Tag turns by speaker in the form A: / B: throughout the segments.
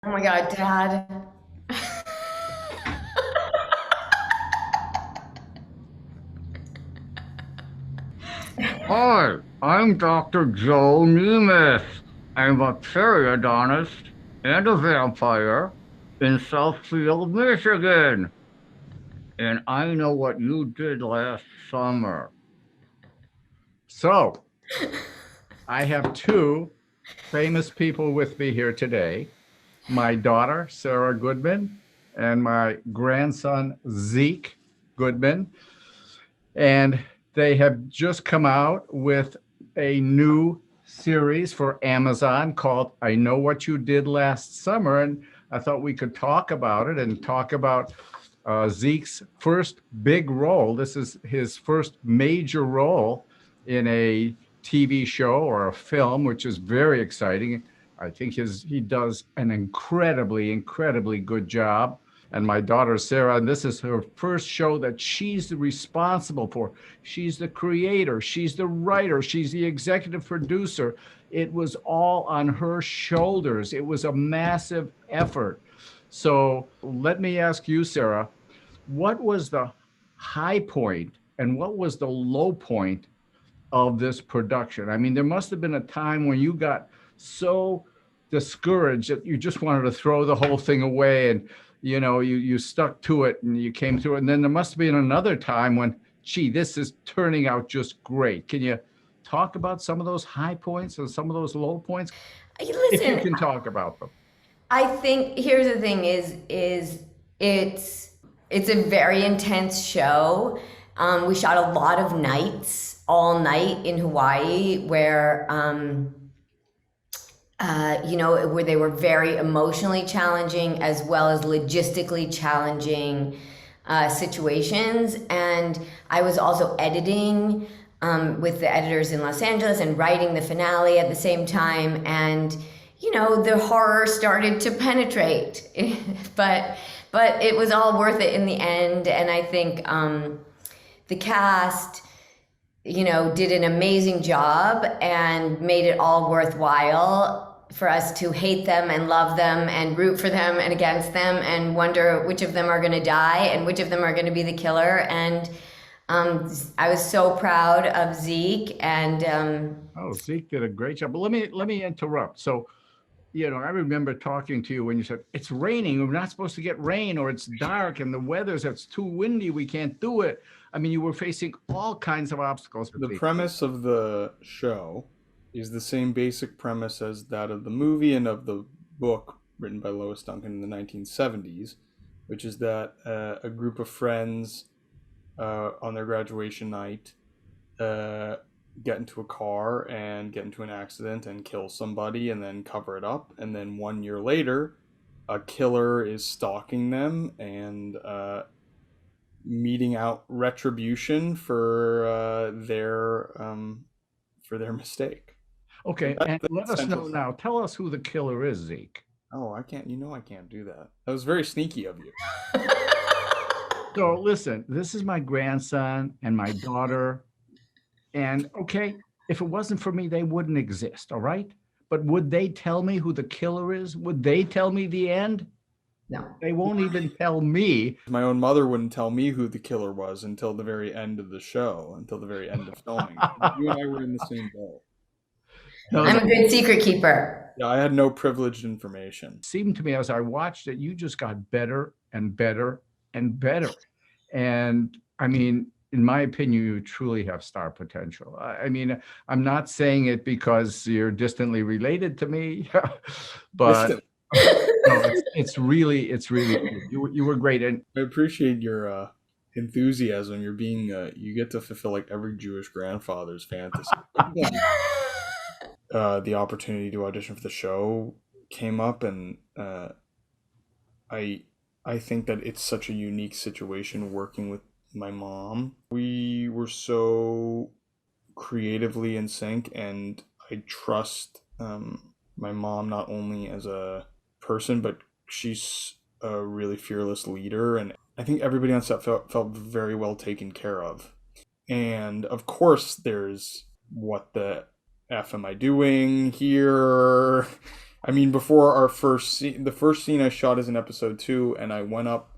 A: Oh my God, Dad.
B: Hi, I'm Dr. Joe Nemeth. I'm a periodontist and a vampire in Southfield, Michigan. And I know what you did last summer. So, I have two famous people with me here today, my daughter, Sarah Goodman, and my grandson, Zeke Goodman. And they have just come out with a new series for Amazon called I Know What You Did Last Summer. And I thought we could talk about it and talk about Zeke's first big role. This is his first major role in a TV show or a film, which is very exciting. I think he does an incredibly good job. And my daughter Sarah, and this is her first show that she's responsible for. She's the creator, she's the writer, she's the executive producer. It was all on her shoulders. It was a massive effort. So let me ask you, Sarah, what was the high point and what was the low point of this production? I mean, there must have been a time when you got so discouraged that you just wanted to throw the whole thing away and you stuck to it and you came through it. And then there must have been another time when, gee, this is turning out just great. Can you talk about some of those high points and some of those low points if you
A: Listen,
B: can talk about them?
A: I think here's the thing is it's a very intense show. We shot a lot of nights, all night in Hawaii, where where they were very emotionally challenging as well as logistically challenging situations. And I was also editing with the editors in Los Angeles and writing the finale at the same time. And the horror started to penetrate, but it was all worth it in the end. And I think the cast did an amazing job and made it all worthwhile for us to hate them and love them and root for them and against them and wonder which of them are going to die and which of them are going to be the killer. And I was so proud of Zeke and
B: Oh, Zeke did a great job. But let me interrupt. So, I remember talking to you when you said it's raining. We're not supposed to get rain, or it's dark and the weather's it's too windy. We can't do it. I mean, you were facing all kinds of obstacles with
C: The
B: these.
C: premise of the show is the same basic premise as that of the movie and of the book written by Lois Duncan in the 1970s, which is that a group of friends on their graduation night uh, get into a car and get into an accident and kill somebody and then cover it up. And then 1 year later, a killer is stalking them and meting out retribution for their mistake.
B: Okay, and let
C: That's
B: us know
C: central.
B: now. Tell us who the killer is, Zeke.
C: Oh, I can't. I can't do that. That was very sneaky of you.
B: So listen, this is my grandson and my daughter. And okay, if it wasn't for me, they wouldn't exist. All right. But would they tell me who the killer is? Would they tell me the end?
A: no.
B: They won't even tell me.
C: My own mother wouldn't tell me who the killer was until the very end of the show, until the very end of filming. You and I were in the same boat. I
B: No,
C: had
A: I'm
B: that
A: a good secret keeper.
C: Yeah, I had no privileged information.
B: seemed to me as I watched it, you just got better and better and better. And I mean, in my opinion, you truly have star potential. I mean, I'm not saying it because you're distantly related to me, but
C: Distant.
B: no, it's really good. You were great. And
C: I appreciate your enthusiasm. You're being you get to fulfill like every Jewish grandfather's fantasy. The opportunity to audition for the show came up, and I I think that it's such a unique situation working with my mom. We were so creatively in sync, and I trust my mom not only as a person, but she's a really fearless leader, and I think everybody on set felt very well taken care of. And of course, there's what the F am I doing here? I mean, before our first scene, the first scene I shot is in episode 2, and I went up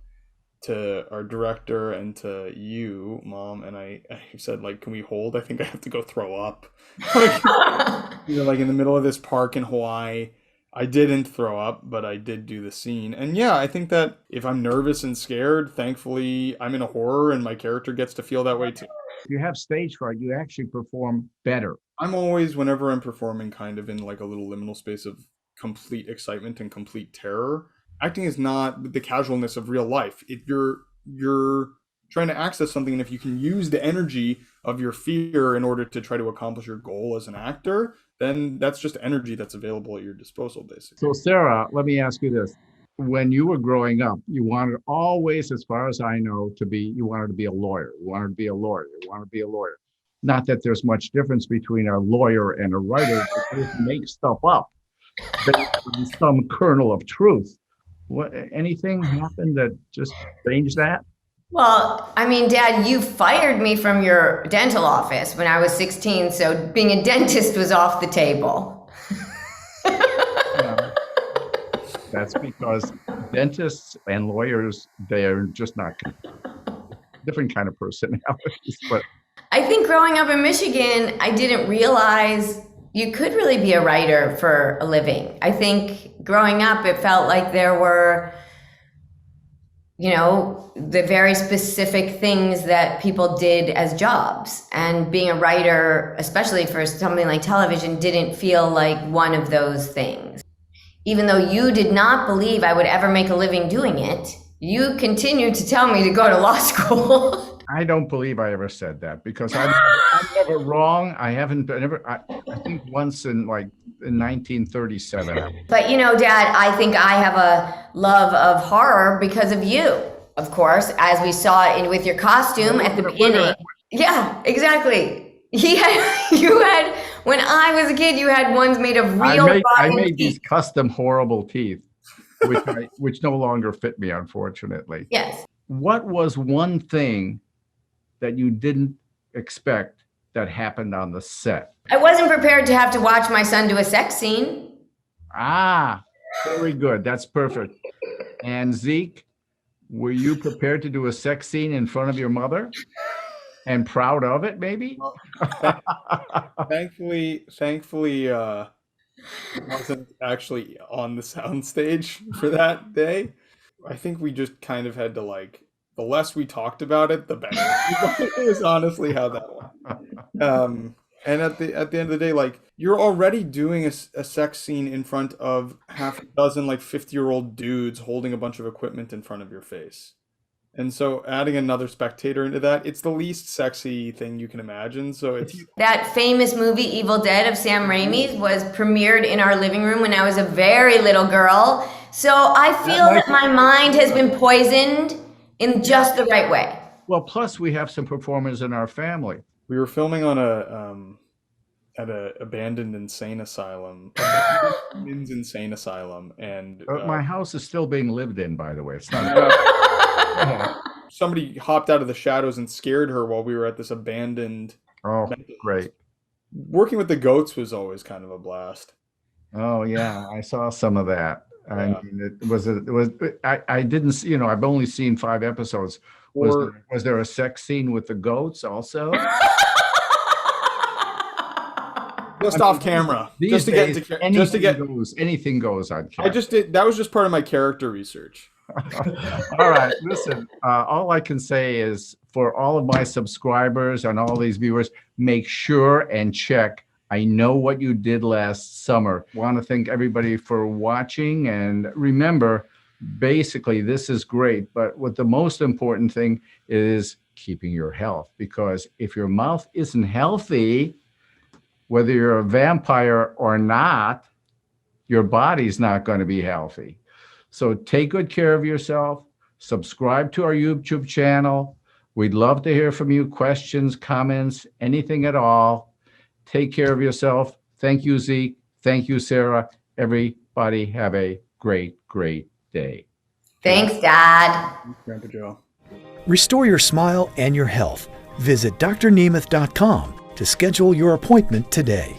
C: to our director and to you, Mom, and I said, like, can we hold? I think I have to go throw up. Like, like in the middle of this park in Hawaii. I didn't throw up, but I did do the scene. And yeah, I think that if I'm nervous and scared, thankfully I'm in a horror and my character gets to feel that way too.
B: If you have stage fright, you actually perform better.
C: I'm always, whenever I'm performing, kind of in like a little liminal space of complete excitement and complete terror. Acting is not the casualness of real life. If you're trying to access something, and if you can use the energy of your fear in order to try to accomplish your goal as an actor, then that's just energy that's available at your disposal, basically.
B: So Sarah, let me ask you this. When you were growing up, you wanted always, as far as I know, you wanted to be a lawyer. You wanted to be a lawyer. You wanted to be a lawyer. Not that there's much difference between a lawyer and a writer, but they make stuff up based on some kernel of truth. Anything happened that just changed that?
A: Well, I mean, Dad, you fired me from your dental office when I was 16, so being a dentist was off the table.
B: Yeah. That's because dentists and lawyers, they're just not different kind of personalities. But
A: I think growing up in Michigan, I didn't realize you could really be a writer for a living. I think growing up, it felt like there were, the very specific things that people did as jobs. And being a writer, especially for something like television, didn't feel like one of those things. Even though you did not believe I would ever make a living doing it, you continued to tell me to go to law school.
B: I don't believe I ever said that because I'm never wrong. I think once in 1937.
A: But Dad, I think I have a love of horror because of you, of course, as we saw with your costume at the beginning. Yeah, exactly. You had, when I was a kid, you had ones made of real
B: I made
A: teeth.
B: these custom horrible teeth, which no longer fit me, unfortunately.
A: Yes.
B: What was one thing that you didn't expect that happened on the set?
A: I wasn't prepared to have to watch my son do a sex scene.
B: Ah, very good. That's perfect. And Zeke, were you prepared to do a sex scene in front of your mother? And proud of it, maybe?
C: Thankfully, it wasn't actually on the soundstage for that day. I think we just kind of had to the less we talked about it, the better. Is honestly how that went. And at the end of the day, you're already doing a sex scene in front of half a dozen 50-year-old dudes holding a bunch of equipment in front of your face. And so adding another spectator into that, it's the least sexy thing you can imagine. So it's
A: that famous movie Evil Dead of Sam Raimi's was premiered in our living room when I was a very little girl. So I feel that my mind has been poisoned in just the right way.
B: Well, plus we have some performers in our family.
C: We were filming on at a abandoned insane asylum, men's insane asylum, and
B: my house is still being lived in, by the way. It's not.
C: Somebody hopped out of the shadows and scared her while we were at this abandoned.
B: Oh, great!
C: Working with the goats was always kind of a blast.
B: Oh yeah, I saw some of that. Yeah. I mean, it was. I didn't see. I've only seen 5 episodes. Was there a sex scene with the goats also?
C: Just off camera.
B: Just to get anything goes on camera.
C: That was just part of my character research.
B: All right, listen, all I can say is for all of my subscribers and all these viewers, make sure and check I Know What You Did Last Summer. Want to thank everybody for watching, and remember, basically this is great, but what the most important thing is keeping your health, because if your mouth isn't healthy, whether you're a vampire or not, your body's not going to be healthy. So take good care of yourself. Subscribe to our YouTube channel. We'd love to hear from you. Questions, comments, anything at all. Take care of yourself. Thank you, Zeke. Thank you, Sarah. Everybody have a great, great day.
A: Thanks, Dad.
C: Grandpa Joe.
D: Restore your smile and your health. Visit drnemeth.com to schedule your appointment today.